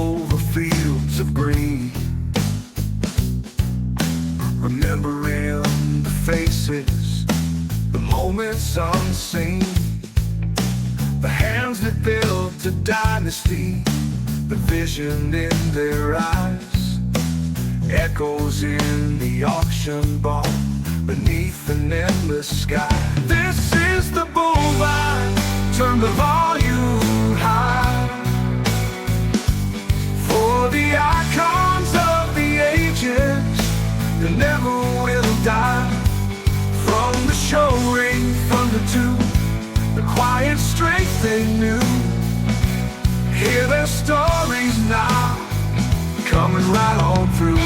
over fields of green, remembering the faces, the moments unseen, the hands that built a dynasty, the vision in their eyes, echoes in the auction barn beneath an endless sky. This is the Bullvine, turn the volume high, for the icons of the ages that never will die. From the show ring thunder to the quiet strength they knew, hear their stories now, coming right on through.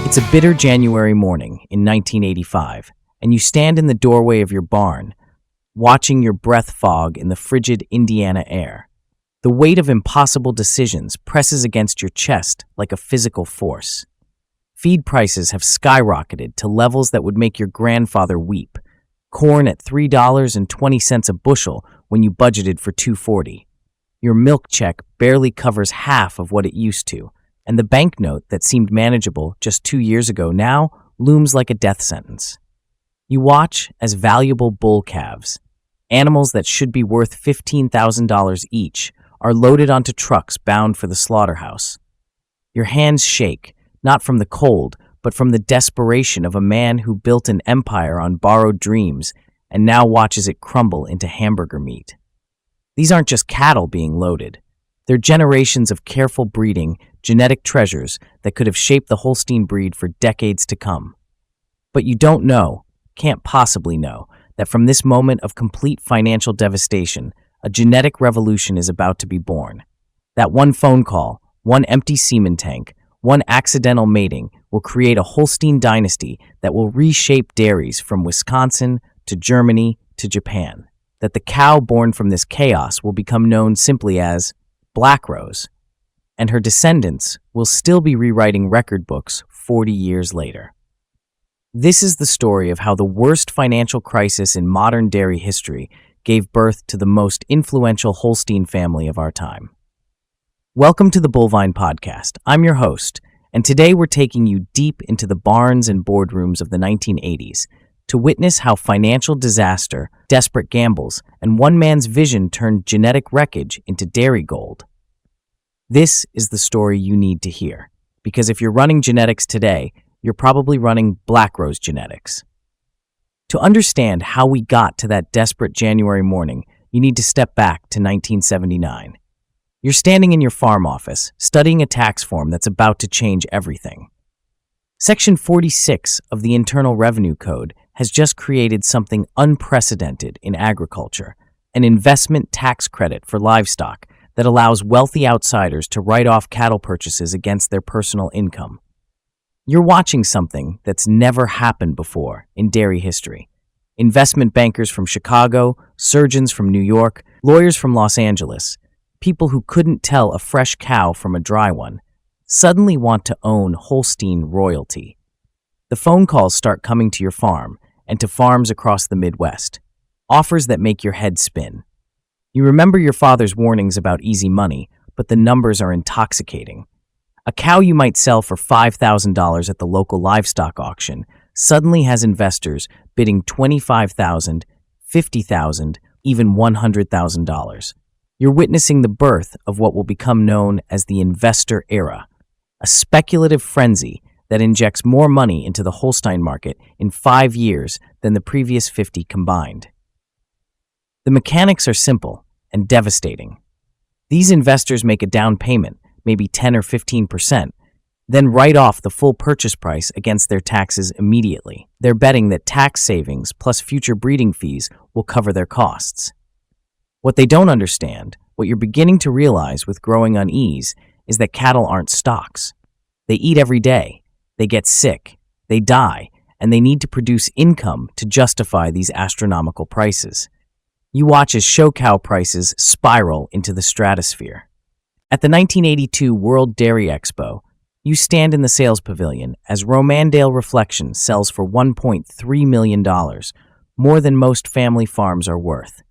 It's a bitter January morning in 1985, and you stand in the doorway of your barn, watching your breath fog in the frigid Indiana air. The weight of impossible decisions presses against your chest like a physical force. Feed prices have skyrocketed to levels that would make your grandfather weep. Corn at $3.20 a bushel when you budgeted for $2.40. Your milk check barely covers half of what it used to, and the banknote that seemed manageable just 2 years ago now looms like a death sentence. You watch as valuable bull calves, animals that should be worth $15,000 each, are loaded onto trucks bound for the slaughterhouse. Your hands shake, not from the cold, but from the desperation of a man who built an empire on borrowed dreams and now watches it crumble into hamburger meat. These aren't just cattle being loaded. They're generations of careful breeding, genetic treasures that could have shaped the Holstein breed for decades to come. But you don't know, can't possibly know, that from this moment of complete financial devastation, a genetic revolution is about to be born. That one phone call, one empty semen tank, one accidental mating will create a Holstein dynasty that will reshape dairies from Wisconsin to Germany to Japan. That the cow born from this chaos will become known simply as Blackrose, and her descendants will still be rewriting record books 40 years later. This is the story of how the worst financial crisis in modern dairy history gave birth to the most influential Holstein family of our time. Welcome to the Bullvine podcast. I'm your host, and today we're taking you deep into the barns and boardrooms of the 1980s to witness how financial disaster, desperate gambles, and one man's vision turned genetic wreckage into dairy gold. This is the story you need to hear, because if you're running genetics today, you're probably running Blackrose genetics. To understand how we got to that desperate January morning, you need to step back to 1979. You're standing in your farm office, studying a tax form that's about to change everything. Section 46 of the Internal Revenue Code has just created something unprecedented in agriculture, an investment tax credit for livestock that allows wealthy outsiders to write off cattle purchases against their personal income. You're watching something that's never happened before in dairy history. Investment bankers from Chicago, surgeons from New York, lawyers from Los Angeles, people who couldn't tell a fresh cow from a dry one, suddenly want to own Holstein royalty. The phone calls start coming to your farm and to farms across the Midwest. Offers that make your head spin. You remember your father's warnings about easy money, but the numbers are intoxicating. A cow you might sell for $5,000 at the local livestock auction suddenly has investors bidding $25,000, $50,000, even $100,000. You're witnessing the birth of what will become known as the investor era, a speculative frenzy that injects more money into the Holstein market in 5 years than the previous 50 combined. The mechanics are simple and devastating. These investors make a down payment, maybe 10 or 15%, then write off the full purchase price against their taxes immediately. They're betting that tax savings plus future breeding fees will cover their costs. What they don't understand, what you're beginning to realize with growing unease, is that cattle aren't stocks. They eat every day, they get sick, they die, and they need to produce income to justify these astronomical prices. You watch as show cow prices spiral into the stratosphere. At the 1982 World Dairy Expo, you stand in the sales pavilion as Romandale Reflection sells for $1.3 million, more than most family farms are worth.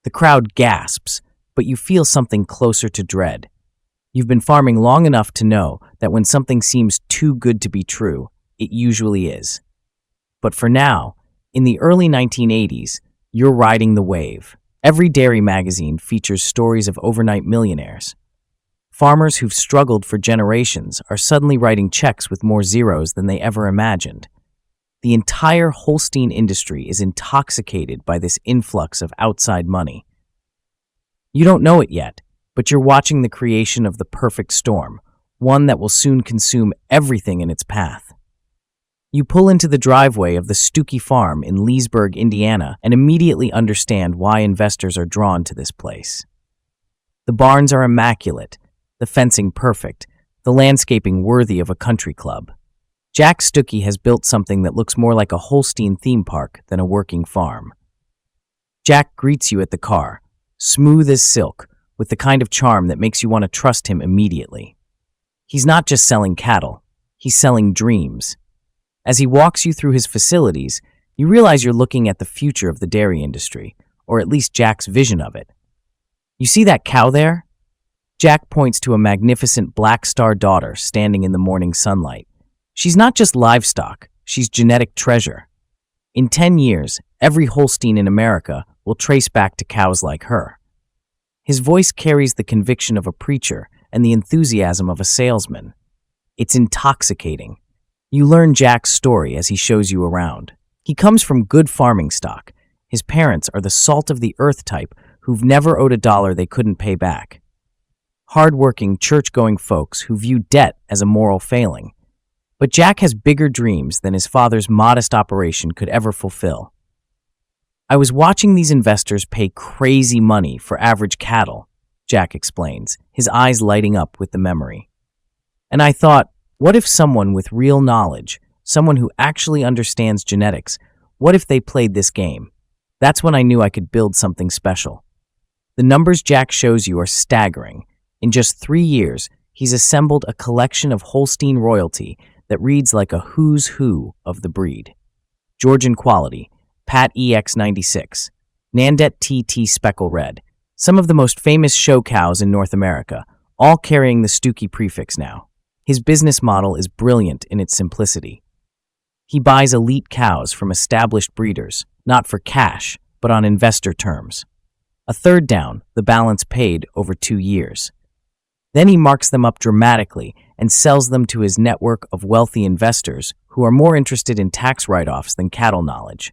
The crowd gasps, but you feel something closer to dread. You've been farming long enough to know that when something seems too good to be true, it usually is. But for now, in the early 1980s, you're riding the wave. Every dairy magazine features stories of overnight millionaires. Farmers who've struggled for generations are suddenly writing checks with more zeros than they ever imagined. The entire Holstein industry is intoxicated by this influx of outside money. You don't know it yet, but you're watching the creation of the perfect storm, one that will soon consume everything in its path. You pull into the driveway of the Stookey farm in Leesburg, Indiana, and immediately understand why investors are drawn to this place. The barns are immaculate, the fencing perfect, the landscaping worthy of a country club. Jack Stookey has built something that looks more like a Holstein theme park than a working farm. Jack greets you at the car, smooth as silk, with the kind of charm that makes you want to trust him immediately. He's not just selling cattle, he's selling dreams. As he walks you through his facilities, you realize you're looking at the future of the dairy industry, or at least Jack's vision of it. You see that cow there? Jack points to a magnificent Blackstar daughter standing in the morning sunlight. She's not just livestock, she's genetic treasure. In 10 years, every Holstein in America will trace back to cows like her. His voice carries the conviction of a preacher and the enthusiasm of a salesman. It's intoxicating. You learn Jack's story as he shows you around. He comes from good farming stock. His parents are the salt of the earth type who've never owed a dollar they couldn't pay back. Hard-working, church-going folks who view debt as a moral failing. But Jack has bigger dreams than his father's modest operation could ever fulfill. I was watching these investors pay crazy money for average cattle, Jack explains, his eyes lighting up with the memory. And I thought, what if someone with real knowledge, someone who actually understands genetics, what if they played this game? That's when I knew I could build something special. The numbers Jack shows you are staggering. In just 3 years, he's assembled a collection of Holstein royalty that reads like a who's who of the breed. Georgian quality, Pat EX96, Nandette TT Speckle-Red, some of the most famous show cows in North America, all carrying the Stookey prefix now. His business model is brilliant in its simplicity. He buys elite cows from established breeders, not for cash, but on investor terms. A third down, the balance paid over 2 years. Then he marks them up dramatically and sells them to his network of wealthy investors who are more interested in tax write-offs than cattle knowledge.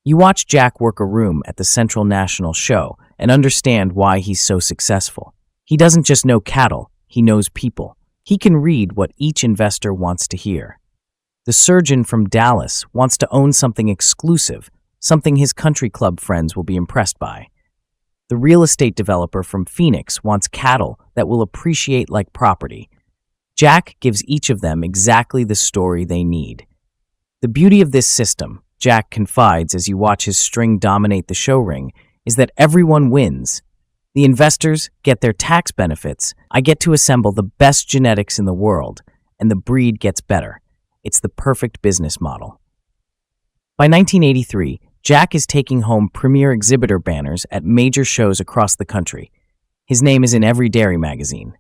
You watch Jack work a room at the Central National Show and understand why he's so successful. He doesn't just know cattle, he knows people. He can read what each investor wants to hear. The surgeon from Dallas wants to own something exclusive, something his country club friends will be impressed by. The real estate developer from Phoenix wants cattle that will appreciate like property. Jack gives each of them exactly the story they need. The beauty of this system, Jack confides as you watch his string dominate the show ring, is that everyone wins. The investors get their tax benefits. I get to assemble the best genetics in the world, and the breed gets better. It's the perfect business model. By 1983, Jack is taking home premier exhibitor banners at major shows across the country. His name is in every dairy magazine.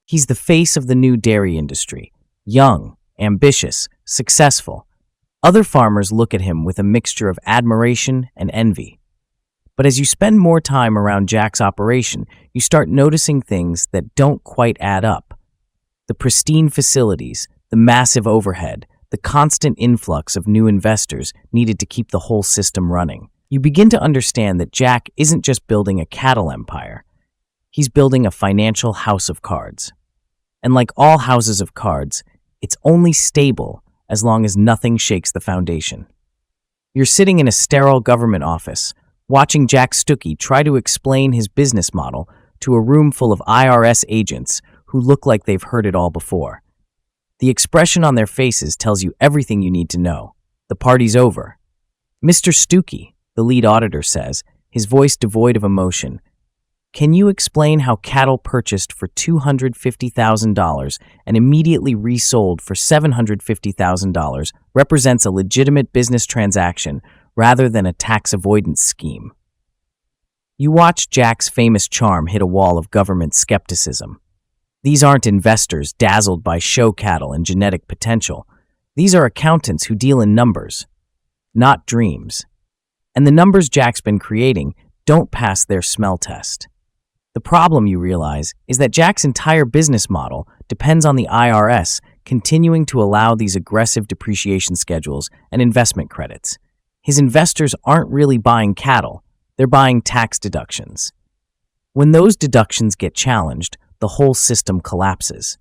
He's the face of the new dairy industry, young, ambitious, successful. Other farmers look at him with a mixture of admiration and envy. But as you spend more time around Jack's operation, you start noticing things that don't quite add up. The pristine facilities, the massive overhead, the constant influx of new investors needed to keep the whole system running. You begin to understand that Jack isn't just building a cattle empire. He's building a financial house of cards. And like all houses of cards, it's only stable as long as nothing shakes the foundation. You're sitting in a sterile government office, watching Jack Stookey try to explain his business model to a room full of IRS agents who look like they've heard it all before. The expression on their faces tells you everything you need to know. The party's over. Mr. Stookey, the lead auditor says, his voice devoid of emotion, can you explain how cattle purchased for $250,000 and immediately resold for $750,000 represents a legitimate business transaction rather than a tax avoidance scheme? You watch Jack's famous charm hit a wall of government skepticism. These aren't investors dazzled by show cattle and genetic potential. These are accountants who deal in numbers, not dreams. And the numbers Jack's been creating don't pass their smell test. The problem, you realize, is that Jack's entire business model depends on the IRS continuing to allow these aggressive depreciation schedules and investment credits. His investors aren't really buying cattle, they're buying tax deductions. When those deductions get challenged, the whole system collapses.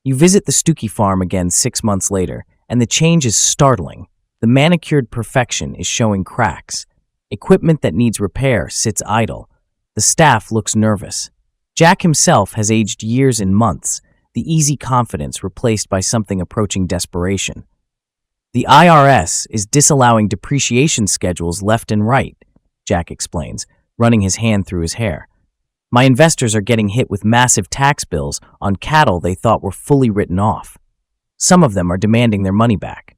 You visit the Stookey farm again 6 months later, and the change is startling. The manicured perfection is showing cracks. Equipment that needs repair sits idle. The staff looks nervous. Jack himself has aged years and months, the easy confidence replaced by something approaching desperation. The IRS is disallowing depreciation schedules left and right, Jack explains, running his hand through his hair. My investors are getting hit with massive tax bills on cattle they thought were fully written off. Some of them are demanding their money back.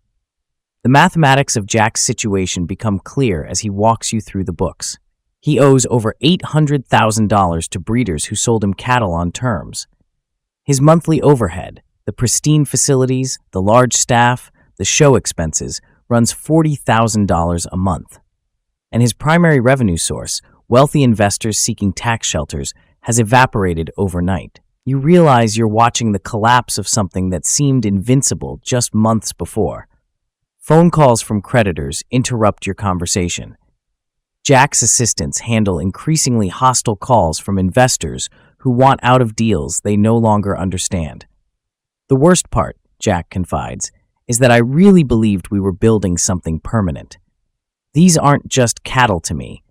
The mathematics of Jack's situation become clear as he walks you through the books. He owes over $800,000 to breeders who sold him cattle on terms. His monthly overhead, the pristine facilities, the large staff, the show expenses, runs $40,000 a month. And his primary revenue source, wealthy investors seeking tax shelters, has evaporated overnight. You realize you're watching the collapse of something that seemed invincible just months before. Phone calls from creditors interrupt your conversation. Jack's assistants handle increasingly hostile calls from investors who want out of deals they no longer understand. The worst part, Jack confides, is that I really believed we were building something permanent. These aren't just cattle to me.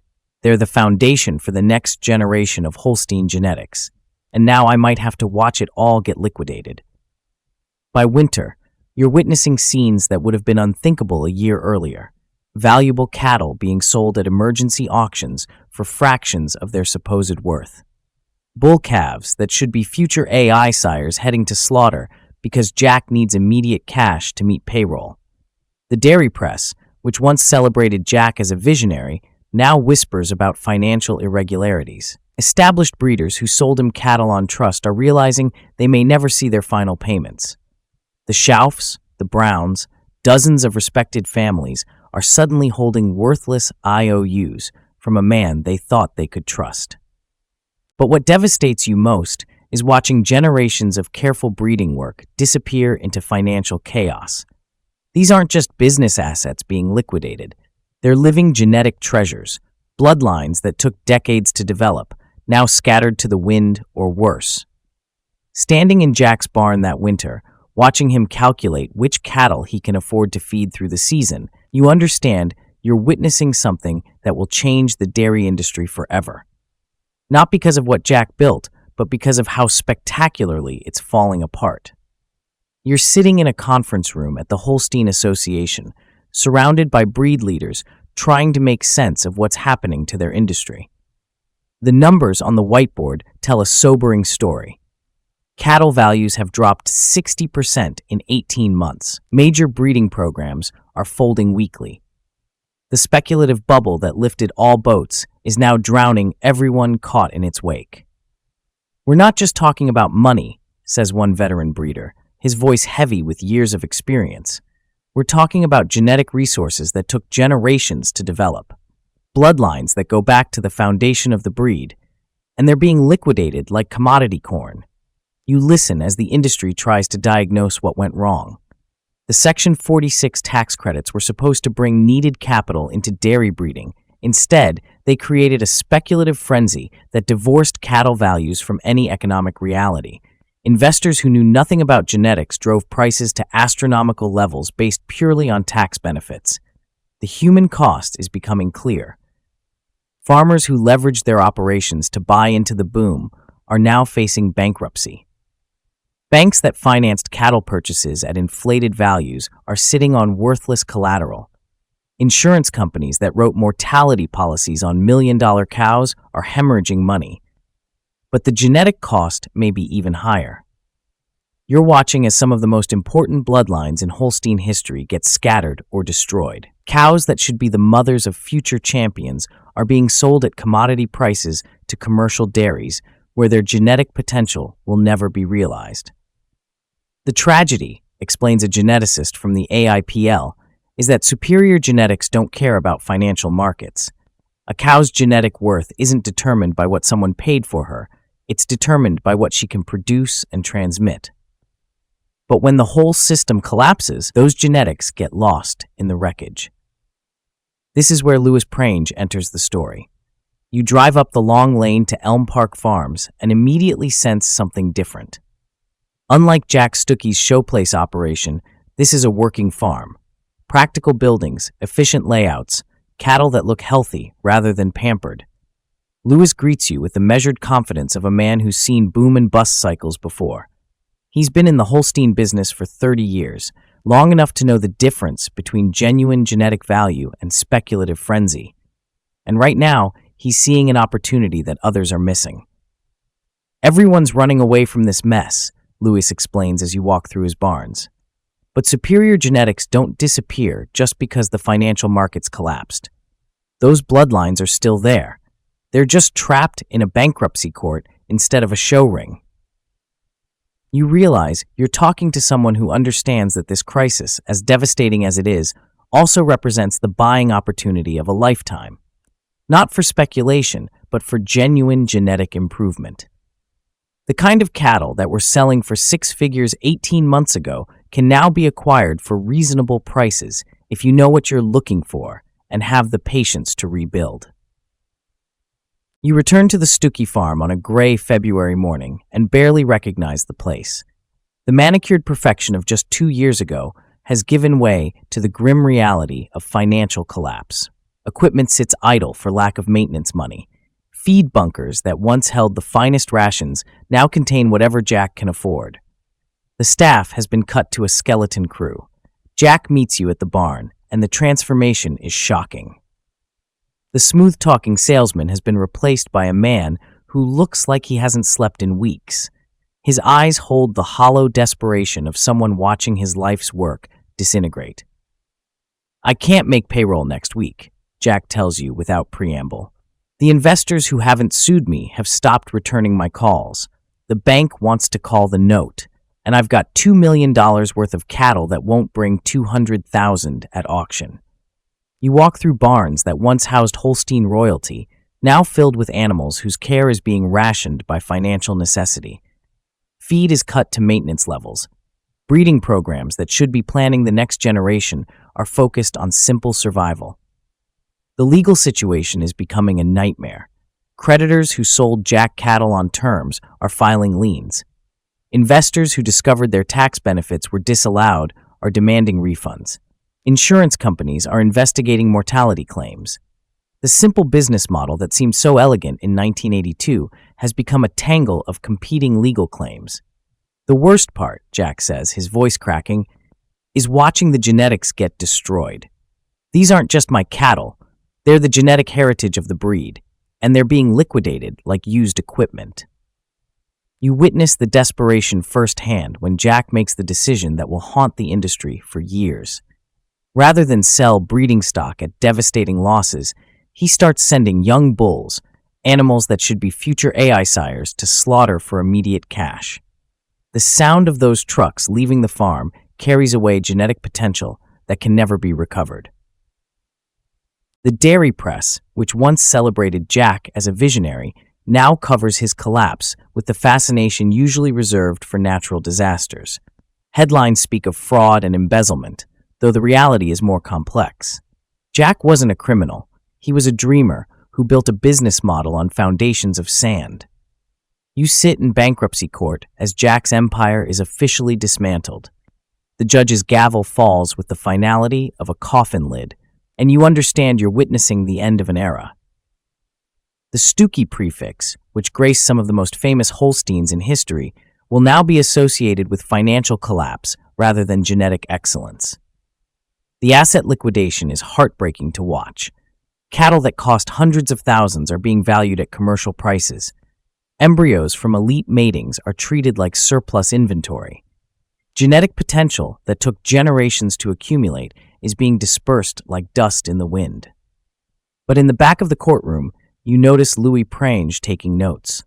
They're the foundation for the next generation of Holstein genetics, and now I might have to watch it all get liquidated. By winter, you're witnessing scenes that would have been unthinkable a year earlier. Valuable cattle being sold at emergency auctions for fractions of their supposed worth. Bull calves that should be future AI sires heading to slaughter because Jack needs immediate cash to meet payroll. The dairy press, which once celebrated Jack as a visionary, now whispers about financial irregularities. Established breeders who sold him cattle on trust are realizing they may never see their final payments. The Schaufs, the Browns, dozens of respected families are suddenly holding worthless IOUs from a man they thought they could trust. But what devastates you most is watching generations of careful breeding work disappear into financial chaos. These aren't just business assets being liquidated. They're living genetic treasures, bloodlines that took decades to develop, now scattered to the wind or worse. Standing in Jack's barn that winter, watching him calculate which cattle he can afford to feed through the season, you understand you're witnessing something that will change the dairy industry forever. Not because of what Jack built, but because of how spectacularly it's falling apart. You're sitting in a conference room at the Holstein Association, surrounded by breed leaders trying to make sense of what's happening to their industry. The numbers on the whiteboard tell a sobering story. Cattle values have dropped 60% in 18 months. Major breeding programs are folding weekly. The speculative bubble that lifted all boats is now drowning everyone caught in its wake. We're not just talking about money, says one veteran breeder, his voice heavy with years of experience. We're talking about genetic resources that took generations to develop, bloodlines that go back to the foundation of the breed, and they're being liquidated like commodity corn. You listen as the industry tries to diagnose what went wrong. The Section 46 tax credits were supposed to bring needed capital into dairy breeding. Instead, they created a speculative frenzy that divorced cattle values from any economic reality. Investors who knew nothing about genetics drove prices to astronomical levels based purely on tax benefits. The human cost is becoming clear. Farmers who leveraged their operations to buy into the boom are now facing bankruptcy. Banks that financed cattle purchases at inflated values are sitting on worthless collateral. Insurance companies that wrote mortality policies on million-dollar cows are hemorrhaging money. But the genetic cost may be even higher. You're watching as some of the most important bloodlines in Holstein history get scattered or destroyed. Cows that should be the mothers of future champions are being sold at commodity prices to commercial dairies, where their genetic potential will never be realized. The tragedy, explains a geneticist from the AIPL, is that superior genetics don't care about financial markets. A cow's genetic worth isn't determined by what someone paid for her, it's determined by what she can produce and transmit. But when the whole system collapses, those genetics get lost in the wreckage. This is where Louis Prange enters the story. You drive up the long lane to Elm Park Farms and immediately sense something different. Unlike Jack Stookey's showplace operation, this is a working farm. Practical buildings, efficient layouts, cattle that look healthy rather than pampered. Louis greets you with the measured confidence of a man who's seen boom and bust cycles before. He's been in the Holstein business for 30 years, long enough to know the difference between genuine genetic value and speculative frenzy. And right now, he's seeing an opportunity that others are missing. Everyone's running away from this mess, Louis explains as you walk through his barns. But superior genetics don't disappear just because the financial markets collapsed. Those bloodlines are still there. They're just trapped in a bankruptcy court instead of a show ring. You realize you're talking to someone who understands that this crisis, as devastating as it is, also represents the buying opportunity of a lifetime. Not for speculation, but for genuine genetic improvement. The kind of cattle that were selling for 6 figures 18 months ago can now be acquired for reasonable prices if you know what you're looking for and have the patience to rebuild. You return to the Stookey farm on a gray February morning and barely recognize the place. The manicured perfection of just 2 years ago has given way to the grim reality of financial collapse. Equipment sits idle for lack of maintenance money. Feed bunkers that once held the finest rations now contain whatever Jack can afford. The staff has been cut to a skeleton crew. Jack meets you at the barn, and the transformation is shocking. The smooth-talking salesman has been replaced by a man who looks like he hasn't slept in weeks. His eyes hold the hollow desperation of someone watching his life's work disintegrate. "I can't make payroll next week," Jack tells you without preamble. "The investors who haven't sued me have stopped returning my calls. The bank wants to call the note, and I've got $2 million worth of cattle that won't bring $200,000 at auction." You walk through barns that once housed Holstein royalty, now filled with animals whose care is being rationed by financial necessity. Feed is cut to maintenance levels. Breeding programs that should be planning the next generation are focused on simple survival. The legal situation is becoming a nightmare. Creditors who sold Jack cattle on terms are filing liens. Investors who discovered their tax benefits were disallowed are demanding refunds. Insurance companies are investigating mortality claims. The simple business model that seemed so elegant in 1982 has become a tangle of competing legal claims. The worst part, Jack says, his voice cracking, is watching the genetics get destroyed. These aren't just my cattle. They're the genetic heritage of the breed, and they're being liquidated like used equipment. You witness the desperation firsthand when Jack makes the decision that will haunt the industry for years. Rather than sell breeding stock at devastating losses, he starts sending young bulls, animals that should be future AI sires, to slaughter for immediate cash. The sound of those trucks leaving the farm carries away genetic potential that can never be recovered. The dairy press, which once celebrated Jack as a visionary, now covers his collapse with the fascination usually reserved for natural disasters. Headlines speak of fraud and embezzlement, though the reality is more complex. Jack wasn't a criminal. He was a dreamer who built a business model on foundations of sand. You sit in bankruptcy court as Jack's empire is officially dismantled. The judge's gavel falls with the finality of a coffin lid, and you understand you're witnessing the end of an era. The Stookey prefix, which graced some of the most famous Holsteins in history, will now be associated with financial collapse rather than genetic excellence. The asset liquidation is heartbreaking to watch. Cattle that cost hundreds of thousands are being valued at commercial prices. Embryos from elite matings are treated like surplus inventory. Genetic potential that took generations to accumulate is being dispersed like dust in the wind. But in the back of the courtroom, you notice Louis Prange taking notes.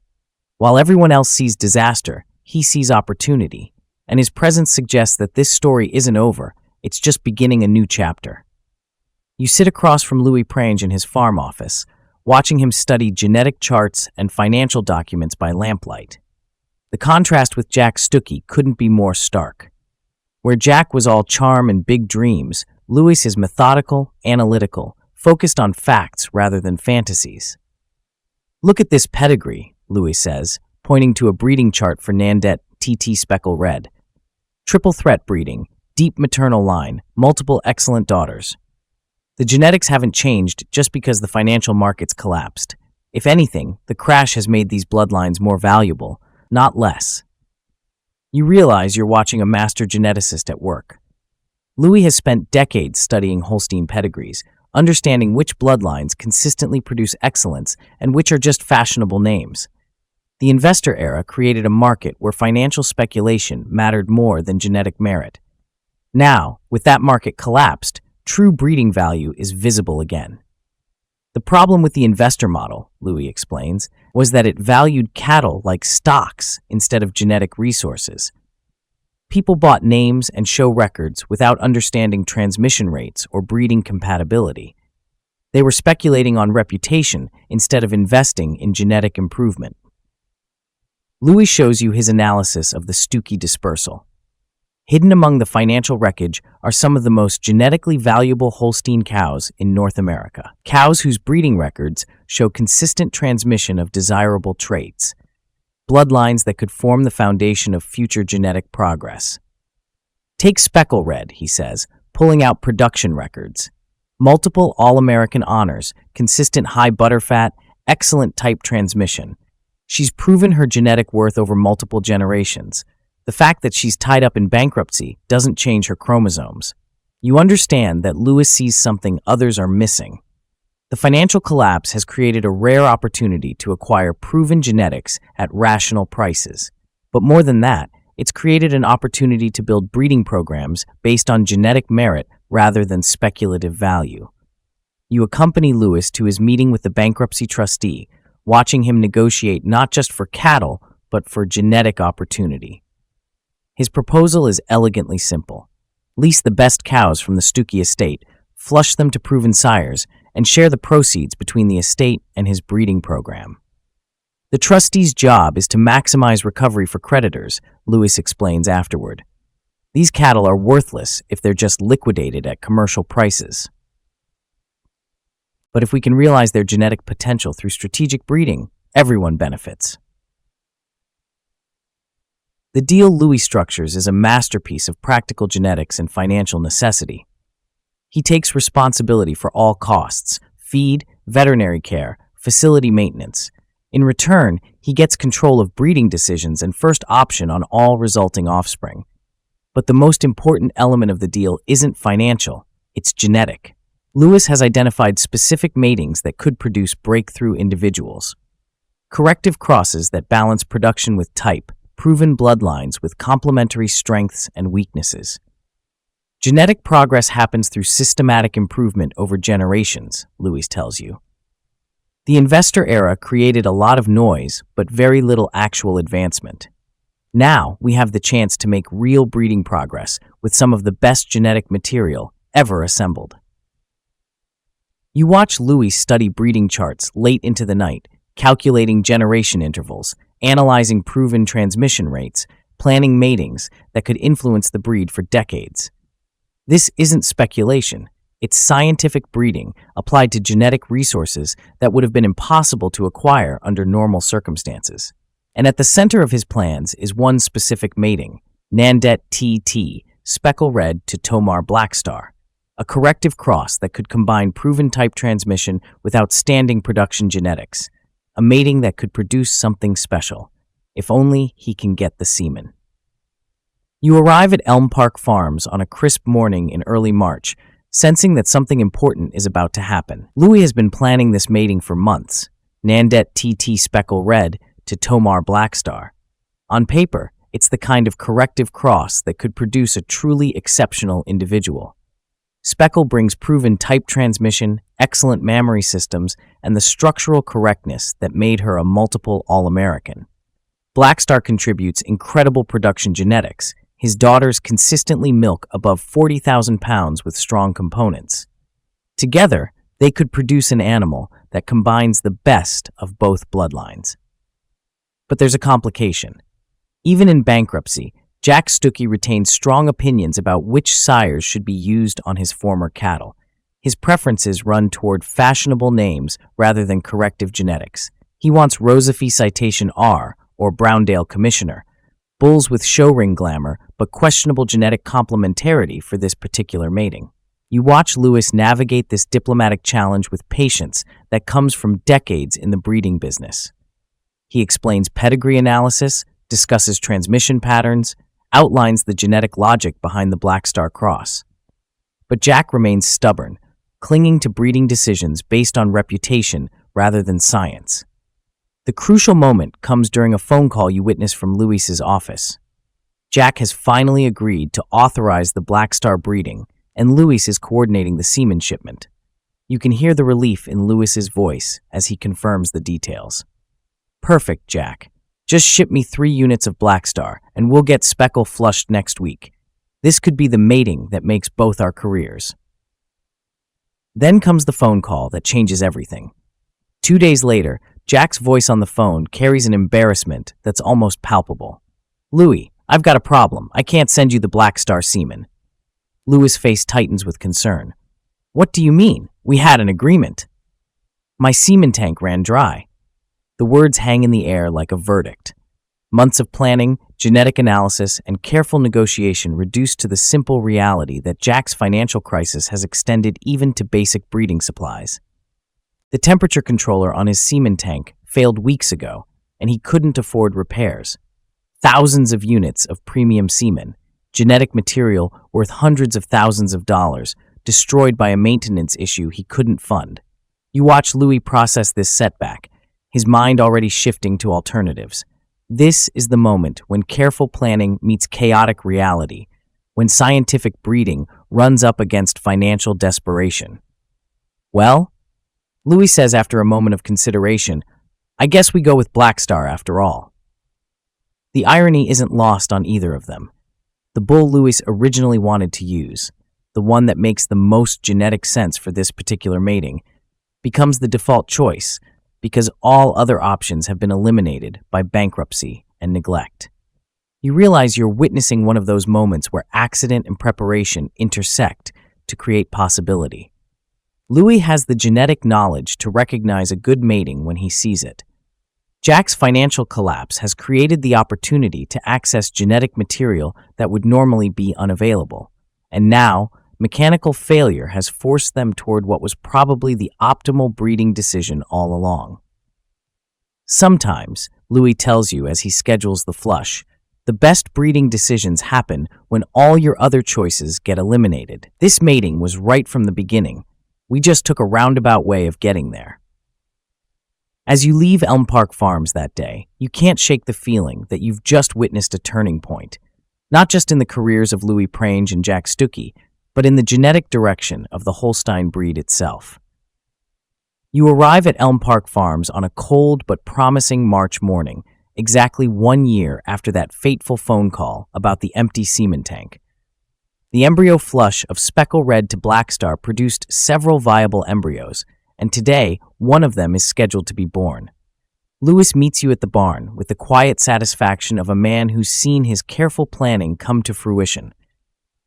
While everyone else sees disaster, he sees opportunity, and his presence suggests that this story isn't over, it's just beginning a new chapter. You sit across from Louis Prange in his farm office, watching him study genetic charts and financial documents by lamplight. The contrast with Jack Stookey couldn't be more stark. Where Jack was all charm and big dreams, Louis is methodical, analytical, focused on facts rather than fantasies. "Look at this pedigree," Louis says, pointing to a breeding chart for Nandette TT Speckle-Red. Triple threat breeding, deep maternal line, multiple excellent daughters. The genetics haven't changed just because the financial markets collapsed. If anything, the crash has made these bloodlines more valuable, not less. You realize you're watching a master geneticist at work. Louis has spent decades studying Holstein pedigrees, understanding which bloodlines consistently produce excellence and which are just fashionable names. The investor era created a market where financial speculation mattered more than genetic merit. Now, with that market collapsed, true breeding value is visible again. The problem with the investor model, Louis explains, was that it valued cattle like stocks instead of genetic resources. People bought names and show records without understanding transmission rates or breeding compatibility. They were speculating on reputation instead of investing in genetic improvement. Louis shows you his analysis of the Stookey dispersal. Hidden among the financial wreckage are some of the most genetically valuable Holstein cows in North America. Cows whose breeding records show consistent transmission of desirable traits, bloodlines that could form the foundation of future genetic progress. Take Speckle-Red, he says, pulling out production records. Multiple All-American honors, consistent high butterfat, excellent type transmission. She's proven her genetic worth over multiple generations. The fact that she's tied up in bankruptcy doesn't change her chromosomes. You understand that Louis sees something others are missing. The financial collapse has created a rare opportunity to acquire proven genetics at rational prices. But more than that, it's created an opportunity to build breeding programs based on genetic merit rather than speculative value. You accompany Louis to his meeting with the bankruptcy trustee, watching him negotiate not just for cattle, but for genetic opportunity. His proposal is elegantly simple. Lease the best cows from the Stookey estate, flush them to proven sires, and share the proceeds between the estate and his breeding program. The trustee's job is to maximize recovery for creditors, Louis explains afterward. These cattle are worthless if they're just liquidated at commercial prices. But if we can realize their genetic potential through strategic breeding, everyone benefits. The deal Louis structures is a masterpiece of practical genetics and financial necessity. He takes responsibility for all costs: feed, veterinary care, facility maintenance. In return, he gets control of breeding decisions and first option on all resulting offspring. But the most important element of the deal isn't financial, it's genetic. Louis has identified specific matings that could produce breakthrough individuals. Corrective crosses that balance production with type, proven bloodlines with complementary strengths and weaknesses. Genetic progress happens through systematic improvement over generations, Louis tells you. The investor era created a lot of noise, but very little actual advancement. Now we have the chance to make real breeding progress with some of the best genetic material ever assembled. You watch Louis study breeding charts late into the night, calculating generation intervals, analyzing proven transmission rates, planning matings that could influence the breed for decades. This isn't speculation, it's scientific breeding applied to genetic resources that would have been impossible to acquire under normal circumstances. And at the center of his plans is one specific mating, Nandette TT, Speckle-Red to Tomar Blackstar, a corrective cross that could combine proven type transmission with outstanding production genetics. A mating that could produce something special, if only he can get the semen. You arrive at Elm Park Farms on a crisp morning in early March, sensing that something important is about to happen. Louis has been planning this mating for months, Nandette TT Speckle-Red to Tomar Blackstar. On paper, it's the kind of corrective cross that could produce a truly exceptional individual. Speckle brings proven type transmission, excellent mammary systems, and the structural correctness that made her a multiple All-American. Blackstar contributes incredible production genetics. His daughters consistently milk above 40,000 pounds with strong components. Together, they could produce an animal that combines the best of both bloodlines. But there's a complication. Even in bankruptcy, Jack Stookey retains strong opinions about which sires should be used on his former cattle. His preferences run toward fashionable names rather than corrective genetics. He wants Rosafy Citation R, or Browndale Commissioner, bulls with show ring glamour but questionable genetic complementarity for this particular mating. You watch Louis navigate this diplomatic challenge with patience that comes from decades in the breeding business. He explains pedigree analysis, discusses transmission patterns, outlines the genetic logic behind the Blackstar cross. But Jack remains stubborn, clinging to breeding decisions based on reputation rather than science. The crucial moment comes during a phone call you witness from Louis's office. Jack has finally agreed to authorize the Blackstar breeding, and Louis is coordinating the semen shipment. You can hear the relief in Louis's voice as he confirms the details. Perfect, Jack. Just ship me 3 units of Blackstar, and we'll get Speckle flushed next week. This could be the mating that makes both our careers. Then comes the phone call that changes everything. 2 days later, Jack's voice on the phone carries an embarrassment that's almost palpable. Louis, I've got a problem. I can't send you the Blackstar semen. Louis' face tightens with concern. What do you mean? We had an agreement. My semen tank ran dry. The words hang in the air like a verdict. Months of planning, genetic analysis, and careful negotiation reduced to the simple reality that Jack's financial crisis has extended even to basic breeding supplies. The temperature controller on his semen tank failed weeks ago, and he couldn't afford repairs. Thousands of units of premium semen, genetic material worth hundreds of thousands of dollars, destroyed by a maintenance issue he couldn't fund. You watch Louis process this setback, his mind already shifting to alternatives. This is the moment when careful planning meets chaotic reality, when scientific breeding runs up against financial desperation. Well, Louis says after a moment of consideration, I guess we go with Blackstar after all. The irony isn't lost on either of them. The bull Louis originally wanted to use, the one that makes the most genetic sense for this particular mating, becomes the default choice because all other options have been eliminated by bankruptcy and neglect. You realize you're witnessing one of those moments where accident and preparation intersect to create possibility. Louis has the genetic knowledge to recognize a good mating when he sees it. Jack's financial collapse has created the opportunity to access genetic material that would normally be unavailable, and now mechanical failure has forced them toward what was probably the optimal breeding decision all along. Sometimes, Louis tells you as he schedules the flush, the best breeding decisions happen when all your other choices get eliminated. This mating was right from the beginning. We just took a roundabout way of getting there. As you leave Elm Park Farms that day, you can't shake the feeling that you've just witnessed a turning point, not just in the careers of Louis Prange and Jack Stookey, but in the genetic direction of the Holstein breed itself. You arrive at Elm Park Farms on a cold but promising March morning, exactly 1 year after that fateful phone call about the empty semen tank. The embryo flush of Speckle-Red to Blackstar produced several viable embryos, and today, one of them is scheduled to be born. Louis meets you at the barn with the quiet satisfaction of a man who's seen his careful planning come to fruition.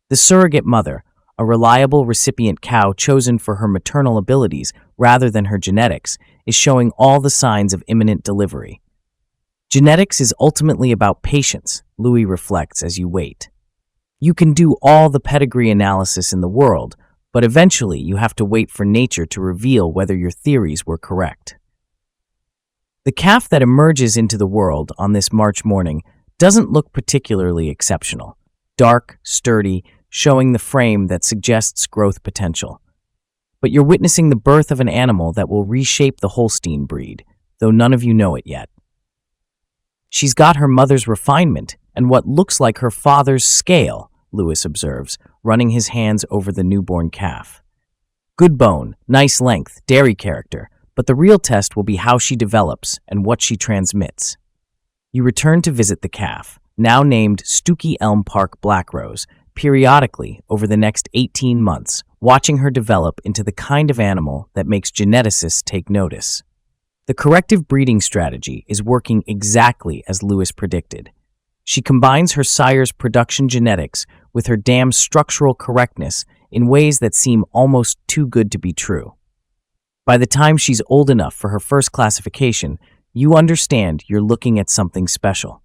The surrogate mother, a reliable recipient cow chosen for her maternal abilities rather than her genetics, is showing all the signs of imminent delivery. Genetics is ultimately about patience, Louis reflects as you wait. You can do all the pedigree analysis in the world, but eventually you have to wait for nature to reveal whether your theories were correct. The calf that emerges into the world on this March morning doesn't look particularly exceptional. Dark, sturdy, showing the frame that suggests growth potential. But you're witnessing the birth of an animal that will reshape the Holstein breed, though none of you know it yet. She's got her mother's refinement and what looks like her father's scale, Louis observes, running his hands over the newborn calf. Good bone, nice length, dairy character, but the real test will be how she develops and what she transmits. You return to visit the calf, now named Stookey Elm Park Blackrose, periodically over the next 18 months, watching her develop into the kind of animal that makes geneticists take notice. The corrective breeding strategy is working exactly as Louis predicted. She combines her sire's production genetics with her dam's structural correctness in ways that seem almost too good to be true. By the time she's old enough for her first classification, you understand you're looking at something special.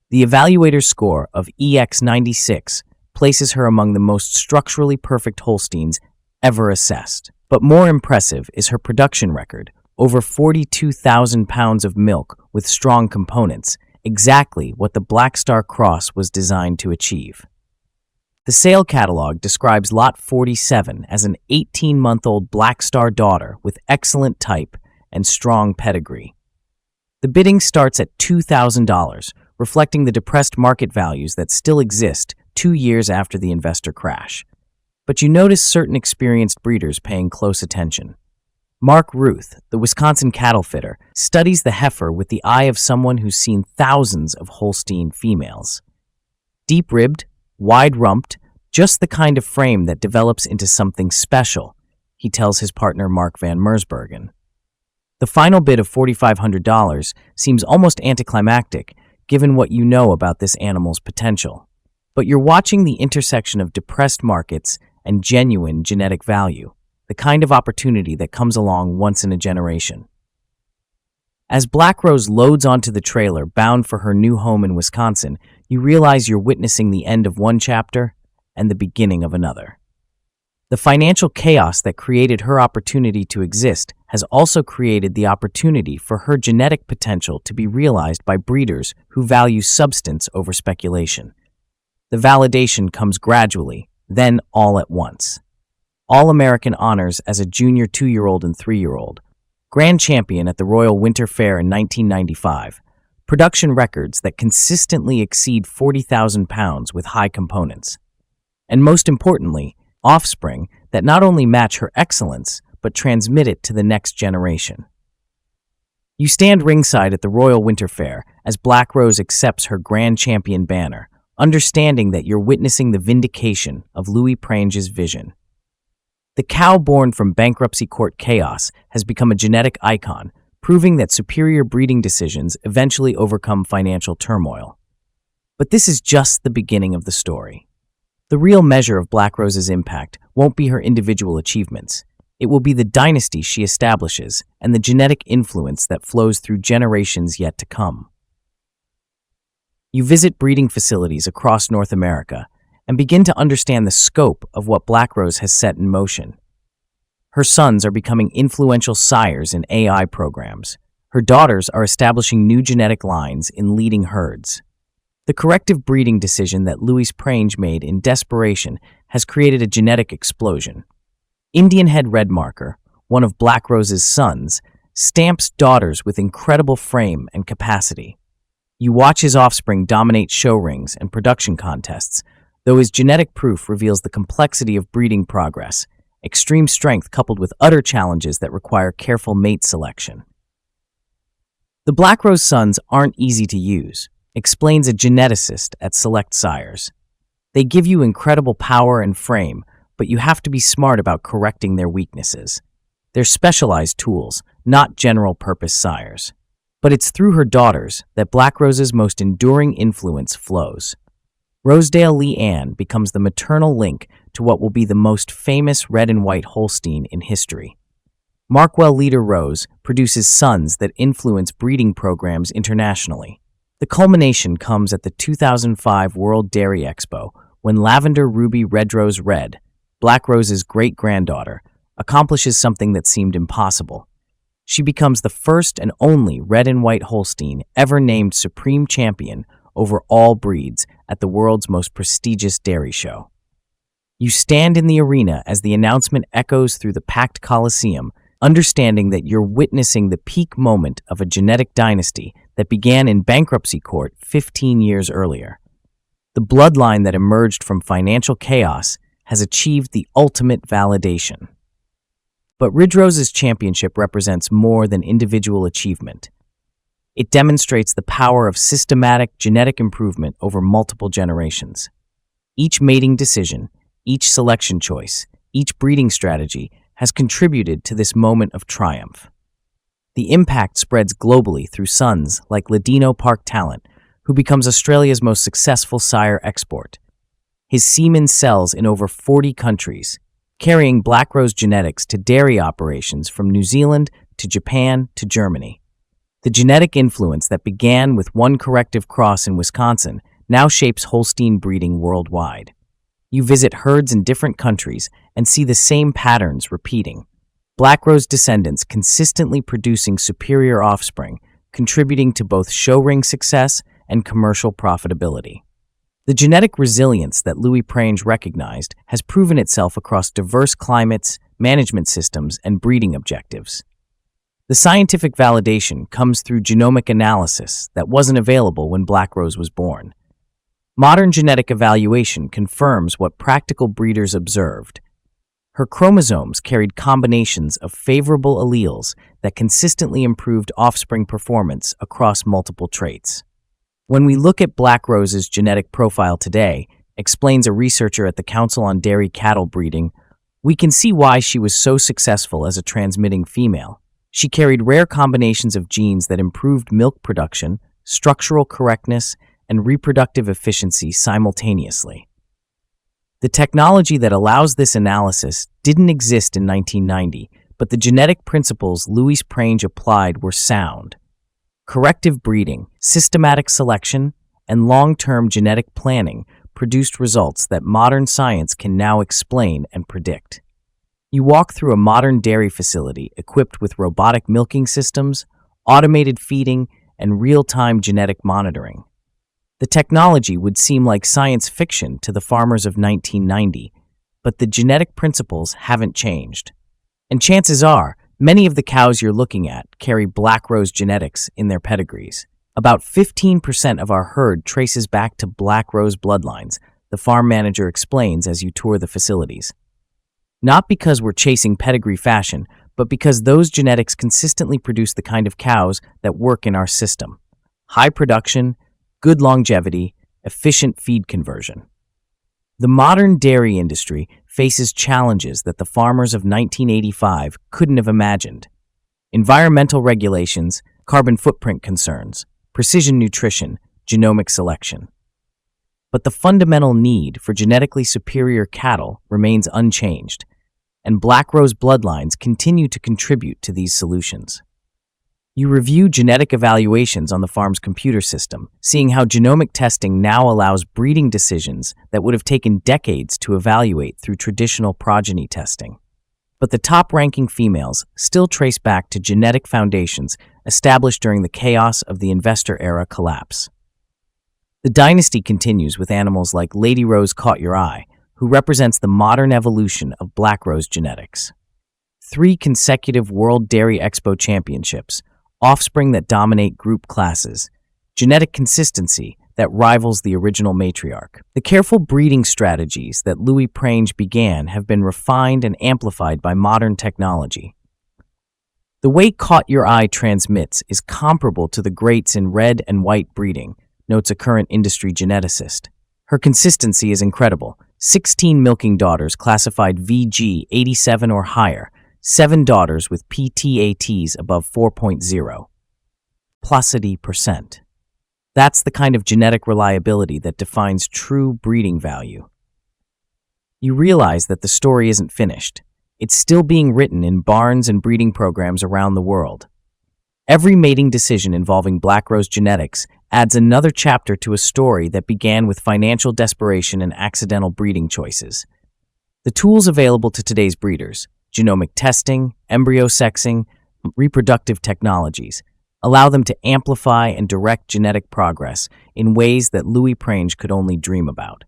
The evaluator's score of EX96 places her among the most structurally perfect Holsteins ever assessed. But more impressive is her production record, over 42,000 pounds of milk with strong components, exactly what the Blackstar cross was designed to achieve. The sale catalog describes Lot 47 as an 18-month-old Blackstar daughter with excellent type and strong pedigree. The bidding starts at $2,000, reflecting the depressed market values that still exist 2 years after the investor crash. But you notice certain experienced breeders paying close attention. Mark Ruth, the Wisconsin cattle fitter, studies the heifer with the eye of someone who's seen thousands of Holstein females. Deep-ribbed, wide-rumped, just the kind of frame that develops into something special, he tells his partner Mark Van Mersbergen. The final bid of $4,500 seems almost anticlimactic, given what you know about this animal's potential. But you're watching the intersection of depressed markets and genuine genetic value, the kind of opportunity that comes along once in a generation. As Blackrose loads onto the trailer bound for her new home in Wisconsin, you realize you're witnessing the end of one chapter and the beginning of another. The financial chaos that created her opportunity to exist has also created the opportunity for her genetic potential to be realized by breeders who value substance over speculation. The validation comes gradually, then all at once. All-American honors as a junior 2-year-old and 3-year-old, grand champion at the Royal Winter Fair in 1995, production records that consistently exceed 40,000 pounds with high components, and most importantly, offspring that not only match her excellence, but transmit it to the next generation. You stand ringside at the Royal Winter Fair as Blackrose accepts her grand champion banner, understanding that you're witnessing the vindication of Louis Prange's vision. The cow born from bankruptcy court chaos has become a genetic icon, proving that superior breeding decisions eventually overcome financial turmoil. But this is just the beginning of the story. The real measure of Blackrose's impact won't be her individual achievements. It will be the dynasty she establishes and the genetic influence that flows through generations yet to come. You visit breeding facilities across North America and begin to understand the scope of what Blackrose has set in motion. Her sons are becoming influential sires in AI programs. Her daughters are establishing new genetic lines in leading herds. The corrective breeding decision that Louis Prange made in desperation has created a genetic explosion. Indian Head Red Marker, one of Blackrose's sons, stamps daughters with incredible frame and capacity. You watch his offspring dominate show rings and production contests, though his genetic proof reveals the complexity of breeding progress, extreme strength coupled with utter challenges that require careful mate selection. The Blackrose sons aren't easy to use, explains a geneticist at Select Sires. They give you incredible power and frame, but you have to be smart about correcting their weaknesses. They're specialized tools, not general-purpose sires. But it's through her daughters that Blackrose's most enduring influence flows. Rosedale Lee Ann becomes the maternal link to what will be the most famous red and white Holstein in history. Markwell Leader Rose produces sons that influence breeding programs internationally. The culmination comes at the 2005 World Dairy Expo, when Lavender Ruby Redrose Red, Blackrose's great-granddaughter, accomplishes something that seemed impossible. She becomes the first and only red and white Holstein ever named supreme champion over all breeds at the world's most prestigious dairy show. You stand in the arena as the announcement echoes through the packed Coliseum, understanding that you're witnessing the peak moment of a genetic dynasty that began in bankruptcy court 15 years earlier. The bloodline that emerged from financial chaos has achieved the ultimate validation. But Redrose's championship represents more than individual achievement. It demonstrates the power of systematic genetic improvement over multiple generations. Each mating decision, each selection choice, each breeding strategy has contributed to this moment of triumph. The impact spreads globally through sons like Ladino Park Talent, who becomes Australia's most successful sire export. His semen sells in over 40 countries, carrying Blackrose genetics to dairy operations from New Zealand to Japan to Germany. The genetic influence that began with one corrective cross in Wisconsin now shapes Holstein breeding worldwide. You visit herds in different countries and see the same patterns repeating. Blackrose descendants consistently producing superior offspring, contributing to both show ring success and commercial profitability. The genetic resilience that Louis Prange recognized has proven itself across diverse climates, management systems, and breeding objectives. The scientific validation comes through genomic analysis that wasn't available when Blackrose was born. Modern genetic evaluation confirms what practical breeders observed. Her chromosomes carried combinations of favorable alleles that consistently improved offspring performance across multiple traits. When we look at Blackrose's genetic profile today, explains a researcher at the Council on Dairy Cattle Breeding, we can see why she was so successful as a transmitting female. She carried rare combinations of genes that improved milk production, structural correctness, and reproductive efficiency simultaneously. The technology that allows this analysis didn't exist in 1990, but the genetic principles Louis Prange applied were sound. Corrective breeding, systematic selection, and long-term genetic planning produced results that modern science can now explain and predict. You walk through a modern dairy facility equipped with robotic milking systems, automated feeding, and real-time genetic monitoring. The technology would seem like science fiction to the farmers of 1990, but the genetic principles haven't changed. And chances are, many of the cows you're looking at carry Blackrose genetics in their pedigrees. About 15% of our herd traces back to Blackrose bloodlines, the farm manager explains as you tour the facilities. Not because we're chasing pedigree fashion, but because those genetics consistently produce the kind of cows that work in our system. High production, good longevity, efficient feed conversion. The modern dairy industry faces challenges that the farmers of 1985 couldn't have imagined. Environmental regulations, carbon footprint concerns, precision nutrition, genomic selection. But the fundamental need for genetically superior cattle remains unchanged, and Blackrose bloodlines continue to contribute to these solutions. You review genetic evaluations on the farm's computer system, seeing how genomic testing now allows breeding decisions that would have taken decades to evaluate through traditional progeny testing. But the top-ranking females still trace back to genetic foundations established during the chaos of the investor-era collapse. The dynasty continues with animals like Ladyrose Caught Your Eye, who represents the modern evolution of Blackrose genetics. 3 consecutive World Dairy Expo championships, offspring that dominate group classes, genetic consistency that rivals the original matriarch. The careful breeding strategies that Louis Prange began have been refined and amplified by modern technology. The way Caught Your Eye transmits is comparable to the greats in red and white breeding, notes a current industry geneticist. Her consistency is incredible. 16 milking daughters classified VG 87 or higher, 7 daughters with PTATs above 4.0. Placidity %. That's the kind of genetic reliability that defines true breeding value. You realize that the story isn't finished. It's still being written in barns and breeding programs around the world. Every mating decision involving Blackrose genetics adds another chapter to a story that began with financial desperation and accidental breeding choices. The tools available to today's breeders, genomic testing, embryo sexing, reproductive technologies, allow them to amplify and direct genetic progress in ways that Louis Prange could only dream about.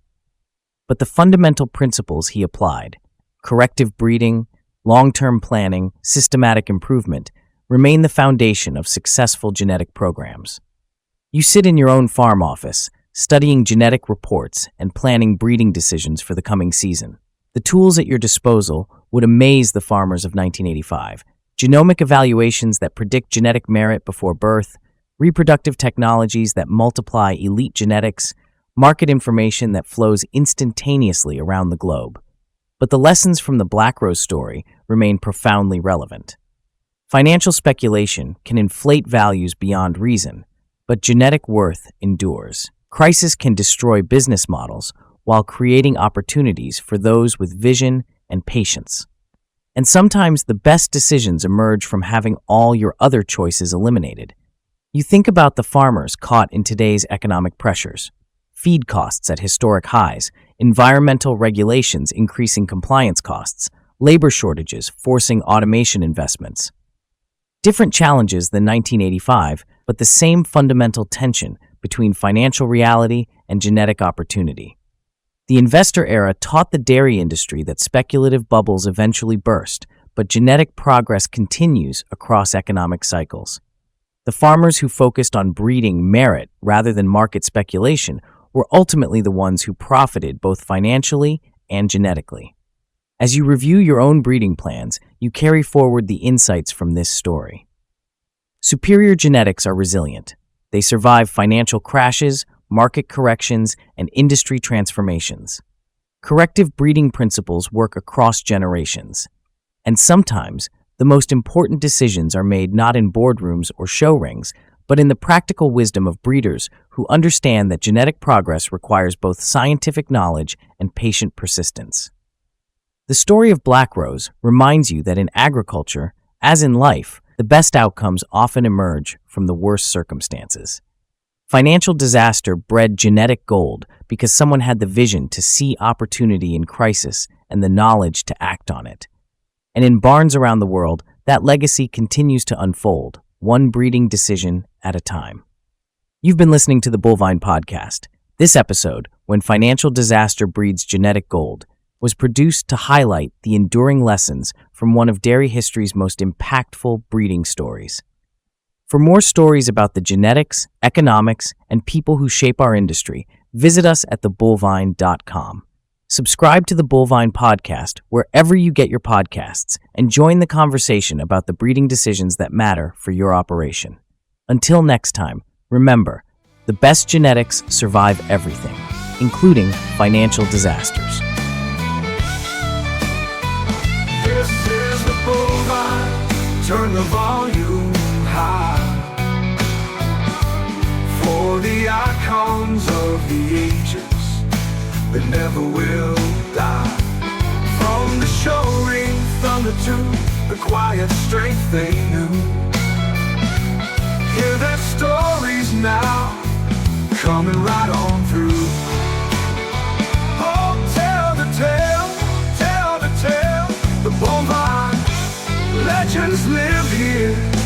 But the fundamental principles he applied, corrective breeding, long-term planning, systematic improvement, remain the foundation of successful genetic programs. You sit in your own farm office, studying genetic reports and planning breeding decisions for the coming season. The tools at your disposal would amaze the farmers of 1985. Genomic evaluations that predict genetic merit before birth, reproductive technologies that multiply elite genetics, market information that flows instantaneously around the globe. But the lessons from the Blackrose story remain profoundly relevant. Financial speculation can inflate values beyond reason, but genetic worth endures. Crisis can destroy business models while creating opportunities for those with vision and patience. And sometimes the best decisions emerge from having all your other choices eliminated. You think about the farmers caught in today's economic pressures. Feed costs at historic highs, environmental regulations increasing compliance costs, labor shortages forcing automation investments. Different challenges than 1985, but the same fundamental tension between financial reality and genetic opportunity. The investor era taught the dairy industry that speculative bubbles eventually burst, but genetic progress continues across economic cycles. The farmers who focused on breeding merit rather than market speculation were ultimately the ones who profited both financially and genetically. As you review your own breeding plans, you carry forward the insights from this story. Superior genetics are resilient. They survive financial crashes, market corrections, and industry transformations. Corrective breeding principles work across generations. And sometimes, the most important decisions are made not in boardrooms or show rings, but in the practical wisdom of breeders who understand that genetic progress requires both scientific knowledge and patient persistence. The story of Blackrose reminds you that in agriculture, as in life, the best outcomes often emerge from the worst circumstances. Financial disaster bred genetic gold because someone had the vision to see opportunity in crisis and the knowledge to act on it. And in barns around the world, that legacy continues to unfold, one breeding decision at a time. You've been listening to the Bullvine podcast. This episode, When Financial Disaster Breeds Genetic Gold, was produced to highlight the enduring lessons from one of dairy history's most impactful breeding stories. For more stories about the genetics, economics, and people who shape our industry, visit us at thebullvine.com. Subscribe to the Bullvine podcast wherever you get your podcasts and join the conversation about the breeding decisions that matter for your operation. Until next time, remember, the best genetics survive everything, including financial disasters. This is the Bullvine, turn the volume high. For the icons of the ages that never will die. From the show ring thunder to the quiet strength they knew. Hear their stories now, coming right on through. Oh, tell the tale, the Bullvine. Legends live here.